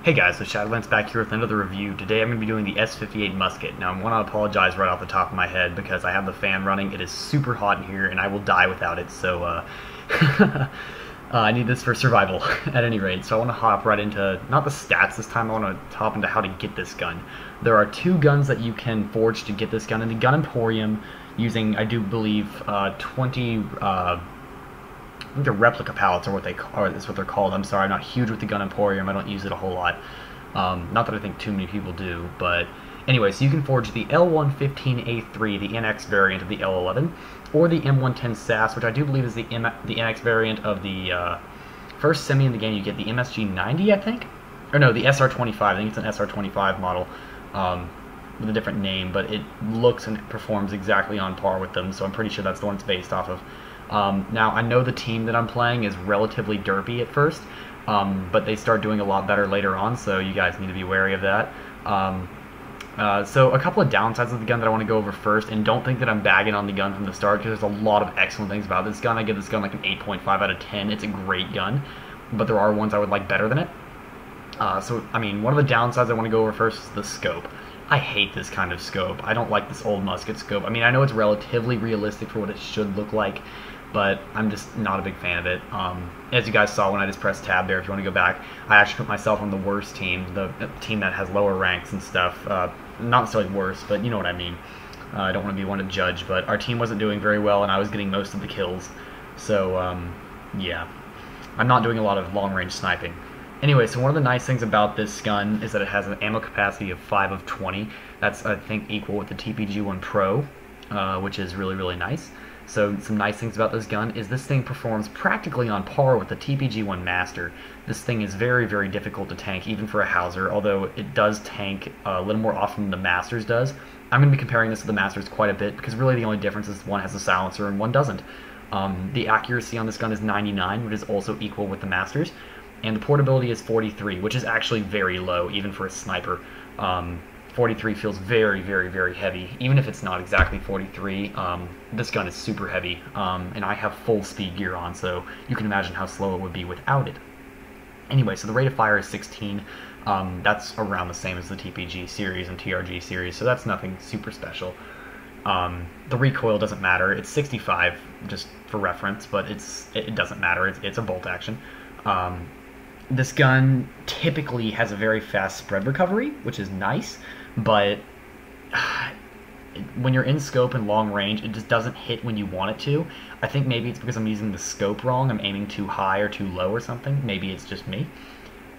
Hey guys, so Shadolance back here with another review. Today I'm going to be doing the S58 Musket. Now I want to apologize right off the top of my head because I have the fan running. It is super hot in here and I will die without it, so I need this for survival at any rate. So I want to hop right into, not the stats this time, I want to hop into how to get this gun. There are two guns that you can forge to get this gun in the Gun Emporium using, I do believe, 20... I think the replica pallets are what they're called. I'm sorry, I'm not huge with the Gun Emporium. I don't use it a whole lot. Not that I think too many people do, but anyway, so you can forge the L115A3, the NX variant of the L11, or the M110 SAS, which I do believe is the NX variant of the first semi in the game. You get the MSG90, I think, or no, the SR25. I think it's an SR25 model with a different name, but it looks and performs exactly on par with them. So I'm pretty sure that's the one it's based off of. Now, I know the team that I'm playing is relatively derpy at first, but they start doing a lot better later on, so you guys need to be wary of that. So a couple of downsides of the gun that I want to go over first, and don't think that I'm bagging on the gun from the start, because there's a lot of excellent things about this gun. I give this gun like an 8.5 out of 10. It's a great gun, but there are ones I would like better than it. So, I mean, one of the downsides I want to go over first is the scope. I hate this kind of scope. I don't like this old musket scope. I mean, I know it's relatively realistic for what it should look like, but I'm just not a big fan of it. As you guys saw when I just pressed tab there, if you want to go back, I actually put myself on the worst team, the team that has lower ranks and stuff. Not necessarily worse, but you know what I mean. I don't want to be one to judge, but our team wasn't doing very well, and I was getting most of the kills. So, yeah. I'm not doing a lot of long-range sniping. Anyway, so one of the nice things about this gun is that it has an ammo capacity of 5 of 20. That's, I think, equal with the TPG-1 Pro, which is really, really nice. So some nice things about this gun is this thing performs practically on par with the TPG-1 Master. This thing is very, very difficult to tank, even for a Hauser, although it does tank a little more often than the Masters does. I'm going to be comparing this to the Masters quite a bit, because really the only difference is one has a silencer and one doesn't. The accuracy on this gun is 99, which is also equal with the Masters, and the portability is 43, which is actually very low, even for a sniper. 43 feels very, very, very heavy. Even if it's not exactly 43, this gun is super heavy, and I have full speed gear on, so you can imagine how slow it would be without it. Anyway, so the rate of fire is 16. That's around the same as the TPG series and TRG series, so that's nothing super special. The recoil doesn't matter. It's 65, just for reference, but it doesn't matter. It's a bolt action. This gun typically has a very fast spread recovery, which is nice, but when you're in scope and long range, it just doesn't hit when you want it to. I think maybe it's because I'm using the scope wrong. I'm aiming too high or too low or something. Maybe it's just me.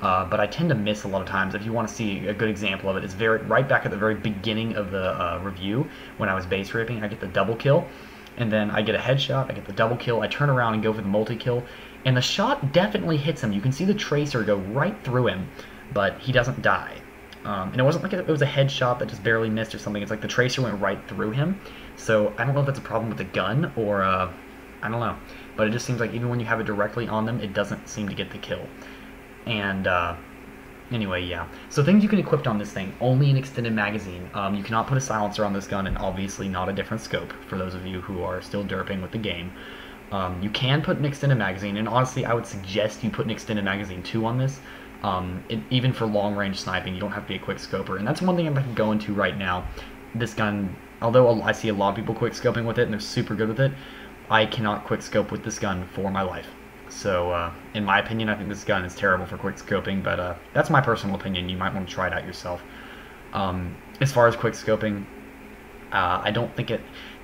But I tend to miss a lot of times. If you want to see a good example of it, it's right back at the very beginning of the review when I was base raping. I get the double kill, and then I get a headshot, I get the double kill, I turn around and go for the multi-kill, and the shot definitely hits him. You can see the tracer go right through him, but he doesn't die. And it wasn't like it was a headshot that just barely missed or something. It's like the tracer went right through him. So I don't know if that's a problem with the gun or, I don't know. But it just seems like even when you have it directly on them, it doesn't seem to get the kill. And, anyway, yeah. So things you can equip on this thing, only an extended magazine. You cannot put a silencer on this gun, and obviously not a different scope, for those of you who are still derping with the game. You can put an extended magazine, and honestly, I would suggest you put an extended magazine too on this. Even for long-range sniping, you don't have to be a quick scoper, and that's one thing I'm going to go into right now. This gun, although I see a lot of people quick scoping with it, and they're super good with it, I cannot quick scope with this gun for my life. So, in my opinion, I think this gun is terrible for quick scoping, but that's my personal opinion. You might want to try it out yourself. As far as quick scoping, I don't think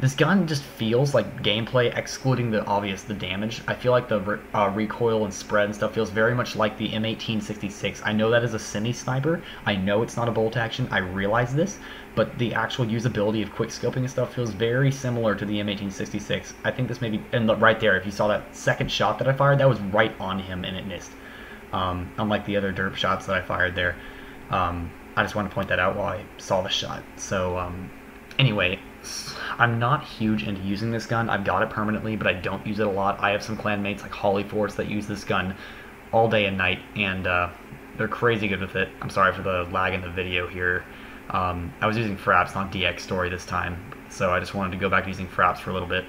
this gun just feels like gameplay, excluding the damage. I feel like the recoil and spread and stuff feels very much like the M1866. I know that is a semi-sniper. I know it's not a bolt action. I realize this, but the actual usability of quick scoping and stuff feels very similar to the M1866. I think this may be, and look, right there, if you saw that second shot that I fired, that was right on him and it missed. Unlike the other derp shots that I fired there. I just want to point that out while I saw the shot. So, anyway, I'm not huge into using this gun. I've got it permanently, but I don't use it a lot. I have some clanmates like Hollyforce that use this gun all day and night, and they're crazy good with it. I'm sorry for the lag in the video here. I was using Fraps, not DX Story this time, so I just wanted to go back to using Fraps for a little bit.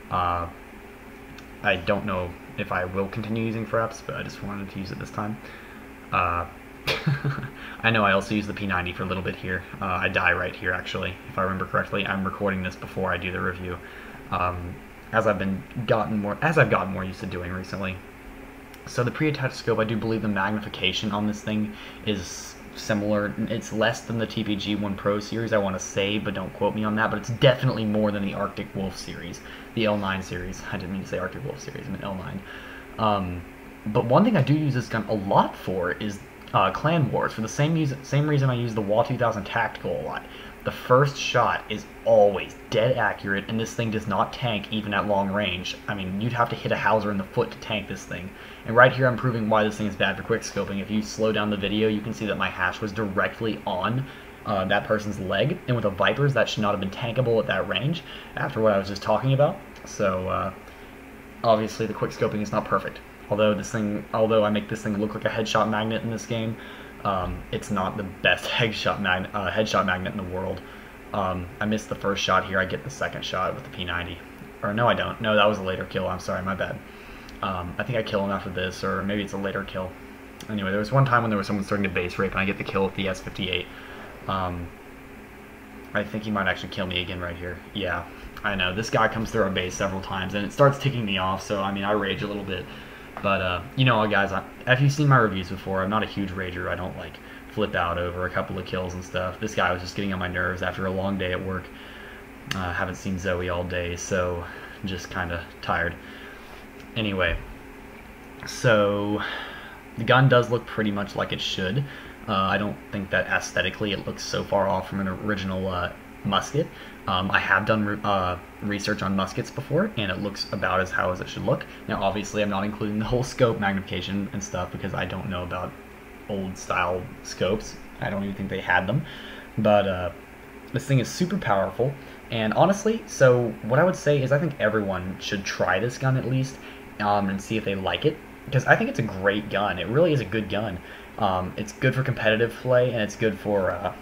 I don't know if I will continue using Fraps, but I just wanted to use it this time. I know I also use the P90 for a little bit here. I die right here, actually, if I remember correctly. I'm recording this before I do the review, as I've gotten more used to doing recently. So the pre-attached scope, I do believe the magnification on this thing is similar. It's less than the TPG-1 Pro series, I want to say, but don't quote me on that. But it's definitely more than the Arctic Wolf series, the L9 series. I didn't mean to say Arctic Wolf series, I meant L9. But one thing I do use this gun a lot for is Clan Wars, for the same reason I use the WA 2000 Tactical a lot. The first shot is always dead accurate, and this thing does not tank even at long range. I mean, you'd have to hit a Hauser in the foot to tank this thing. And right here I'm proving why this thing is bad for quickscoping. If you slow down the video, you can see that my hash was directly on that person's leg, and with a Vipers, that should not have been tankable at that range, after what I was just talking about. So, obviously the quickscoping is not perfect. Although I make this thing look like a headshot magnet in this game, it's not the best headshot magnet in the world. I missed the first shot here. I get the second shot with the P90. Or no, I don't. No, that was a later kill. I'm sorry, my bad. I think I kill him after this, or maybe it's a later kill. Anyway, there was one time when there was someone starting to base rape, and I get the kill with the S58. I think he might actually kill me again right here. Yeah, I know. This guy comes through our base several times, and it starts ticking me off, so, I mean, I rage a little bit. But, you know what, guys, if you've seen my reviews before, I'm not a huge rager. I don't, like, flip out over a couple of kills and stuff. This guy was just getting on my nerves after a long day at work. Haven't seen Zoe all day, so just kind of tired. Anyway, so the gun does look pretty much like it should. I don't think that aesthetically it looks so far off from an original musket. I have done research on muskets before, and it looks about as how it should look. Now, obviously, I'm not including the whole scope magnification and stuff because I don't know about old style scopes. I don't even think they had them. But this thing is super powerful, and honestly, so what I would say is I think everyone should try this gun at least, and see if they like it, because I think it's a great gun. It really is a good gun. It's good for competitive play, and it's good for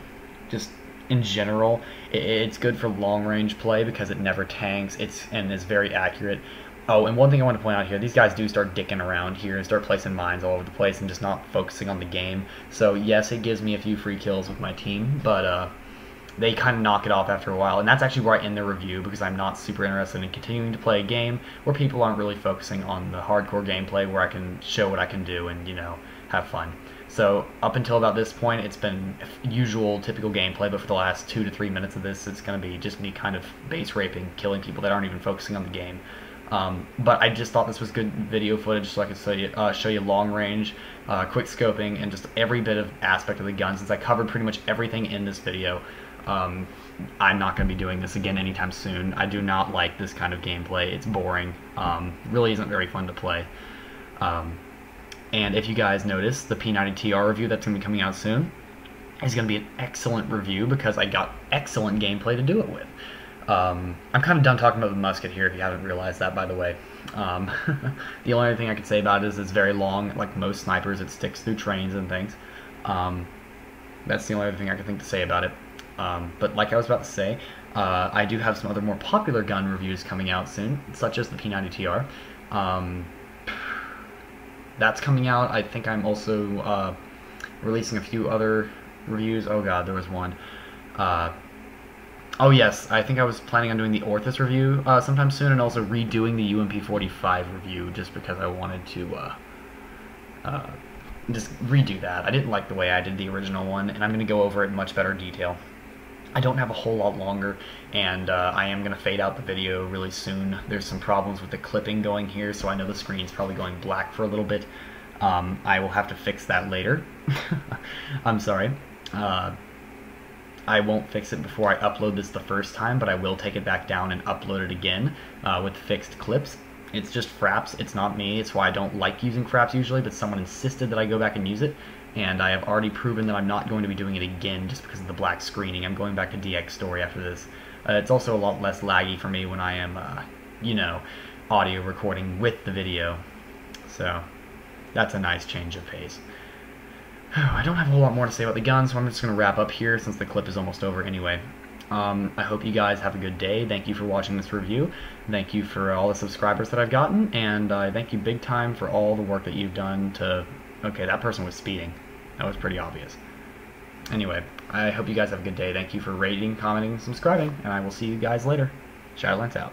just in general. It's good for long range play because it never tanks. And is very accurate. Oh, and one thing I want to point out here, these guys do start dicking around here and start placing mines all over the place and just not focusing on the game. So yes, it gives me a few free kills with my team, but they kind of knock it off after a while, and that's actually where I end the review, because I'm not super interested in continuing to play a game where people aren't really focusing on the hardcore gameplay where I can show what I can do and, you know, have fun. So up until about this point, it's been usual, typical gameplay, but for the last 2 to 3 minutes of this, it's going to be just me kind of base raping, killing people that aren't even focusing on the game. But I just thought this was good video footage so I could show you long range, quick scoping, and just every bit of aspect of the gun, since I covered pretty much everything in this video. I'm not going to be doing this again anytime soon. I do not like this kind of gameplay. It's boring. Really isn't very fun to play. And if you guys notice, the P90TR review that's going to be coming out soon is going to be an excellent review because I got excellent gameplay to do it with. I'm kind of done talking about the musket here, if you haven't realized that, by the way. The only other thing I could say about it is it's very long. Like most snipers, it sticks through trains and things. That's the only other thing I can think to say about it. But like I was about to say, I do have some other more popular gun reviews coming out soon, such as the P90TR. That's coming out. I think I'm also releasing a few other reviews. Oh god, there was one. Oh yes, I think I was planning on doing the Orthus review sometime soon, and also redoing the UMP45 review, just because I wanted to just redo that. I didn't like the way I did the original one, and I'm going to go over it in much better detail. I don't have a whole lot longer, and I am going to fade out the video really soon. There's some problems with the clipping going here, so I know the screen's probably going black for a little bit. I will have to fix that later. I'm sorry. I won't fix it before I upload this the first time, but I will take it back down and upload it again with fixed clips. It's just fraps, it's not me. It's why I don't like using fraps usually, but someone insisted that I go back and use it, and I have already proven that I'm not going to be doing it again just because of the black screening. I'm going back to DX Story after this. It's also a lot less laggy for me when I am, you know, audio recording with the video. So that's a nice change of pace. I don't have a whole lot more to say about the gun, so I'm just going to wrap up here since the clip is almost over anyway. I hope you guys have a good day. Thank you for watching this review. Thank you for all the subscribers that I've gotten, and thank you big time for all the work that you've done to... Okay, that person was speeding. That was pretty obvious. Anyway, I hope you guys have a good day. Thank you for rating, commenting, and subscribing, and I will see you guys later. Shadolance out.